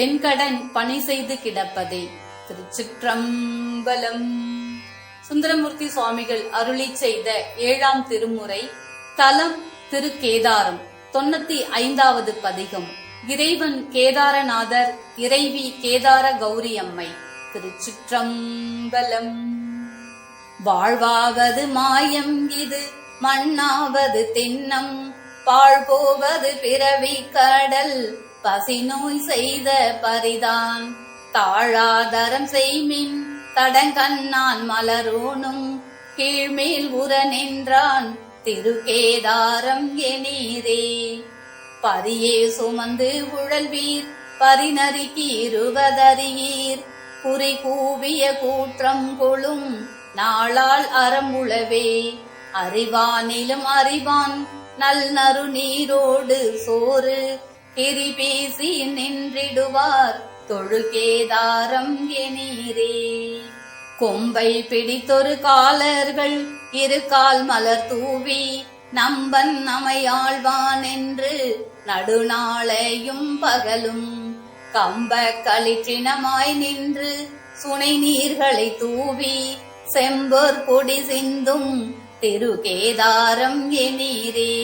என் கடன் பணி செய்து கிடப்பதே. திருச்சிற்றம்பலம். சுந்தரமூர்த்தி சுவாமிகள் அருளி செய்த 7ஆம் திருமுறை. தலம் திருக்கேதாரம். 95வது பதிகம். இறைவன் கேதாரநாதர், இறைவி கேதார கௌரி அம்மை. திருச்சிற்றம்பலம். வாழ்வாவது மாயம் இது, மண்ணாவது திண்ணம், பாழ்போவது பிறவி கடல், பசி நோய் செய்த பரிதான், தாழாதரம் செய்மின் தடங்கண்ணான் மலரோனும், கீழ்மேல் உற நின்றான் திருக்கேதாரம் எனீரே. பரியே சுமந்து உழல்வீர், பரிநறுக்கி இருவதறியீர், குறி கூவிய கூற்றம் கொளும் நாளால் அறமுழவே. அறிவானிலும் அறிவான் நல் நறு நீரோடு சோறு, எரி பேசி நின்றிடுவார் தொழுகேதாரம் எனீரே. கொம்பை பிடித்தொரு காலர்கள் இரு கால் மலர் தூவி, நம்பன் நமையாழ்வான் என்று நடுநாளையும் பகலும், கம்ப களிற்றினமாய் நின்று சுனை நீர்களை தூவி, செம்பொற் பொடி சிந்தும் திருக்கேதாரம் எனீரே.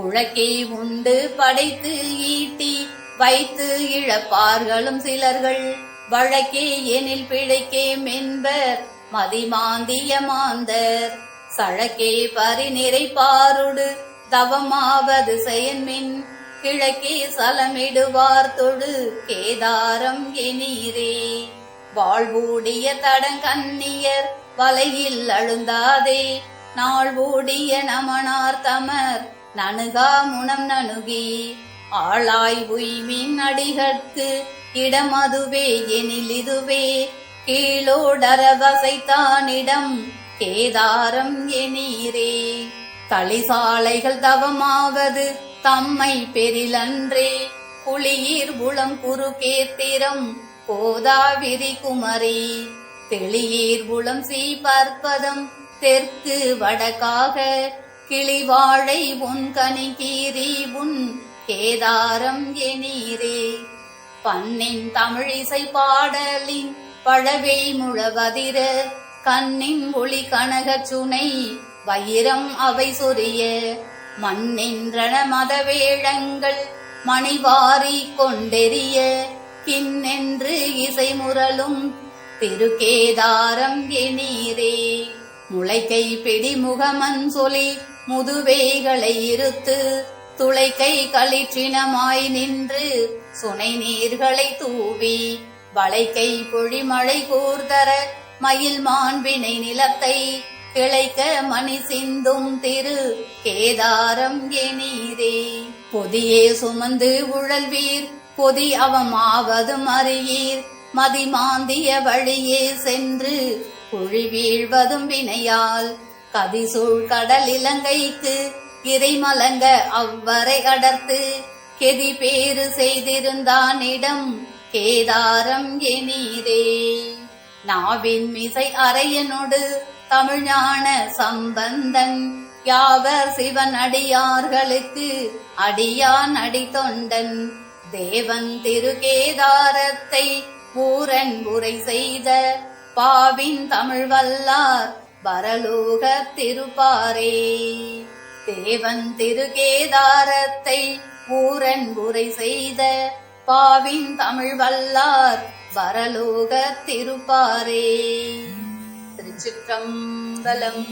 உழக்கை உண்டு படைத்து ஈட்டி வைத்து இழப்பார்களும் சிலர்கள், வழக்கே எனில் பிழைக்கே மென்பர் மதிமாந்திய மாந்தர், சழக்கே பரிநிறை பாருடு தவமாவது செயன்மின், கிழக்கே சலமிடுவார் தொழு கேதாரம் எனீரே. வாழ்வூடிய தடங்கண்ணியர் வலையில் அழுந்தாதே, நாள்வூடிய நமனார் தமர் நணுகா முனம் நணுகி, ஆளாய் உய்மின் அடிகட்கு இடமதுவே எனில் இதுவே, கீழோடர வசைத்தானிடம் கேதாரம் எனீரே. தளிசாலைகள் தவமாவது தம்மை பெரிலன்றே, புலியீர் உளம் குறுகேத்திரம் கோதாவிரி குமரி, தெளியீர் உளம் சீபற்பதம் தெற்கு வடக்காக, கிளிவாழை உன் கனிகீரி உன் கேதாரம் எனீரே. பண்ணின் தமிழிசை பாடலின் பழவை முழவதிர, கண்ணின் ஒளி கனகச் சுனை வைரம் அவை சொரிய, மண்ணின்றன மதவேழங்கள் மணிவாரி கொண்டெறிய, கிண்ணென்று இசை முரலும் திருக்கேதாரம் எனீரே. முளைக்கை பிடி முகமன் சொலி முதுவேகளை இருத்து, துளைக்கை களிற்றினமாய் நின்று சுனை நீர்களை தூவி, வளைக்கை பொழிமழை கூர்தர மயில் மாண்பினை நிலத்தை, கிளைக்க மணி சிந்தும் திரு கேதாரம் எனீரே. பொதியே சுமந்து உழல்வீர், பொதி அவமாவதும் அறியீர், மதிமாந்திய வழியே சென்று குழி வீழ்வதும் வினையால், கதிசூழ் கடல் இலங்கைக்கு இறை மலங்க அவ்வரை அடர்த்து, கெதி பேறு செய்திருந்தானிடம் கேதாரம் எனீரே. நாவின் மிசை அரையனொடு தமிழ்ஞான சம்பந்தன், யாவர் சிவன் அடியார்களுக்கு அடியான் அடித்தொண்டன், தேவன் திருக்கேதாரத்தை ஊரன் உரை செய்த, பாவின் தமிழ் வல்லார் பரலோக திருப்பாரே. தேவன் திருக்கேதாரத்தை ஊரன் உரை செய்த, பாவின் தமிழ் வல்லார் பரலோக திருப்பாரே. திருச்சிற்றம்பலம்.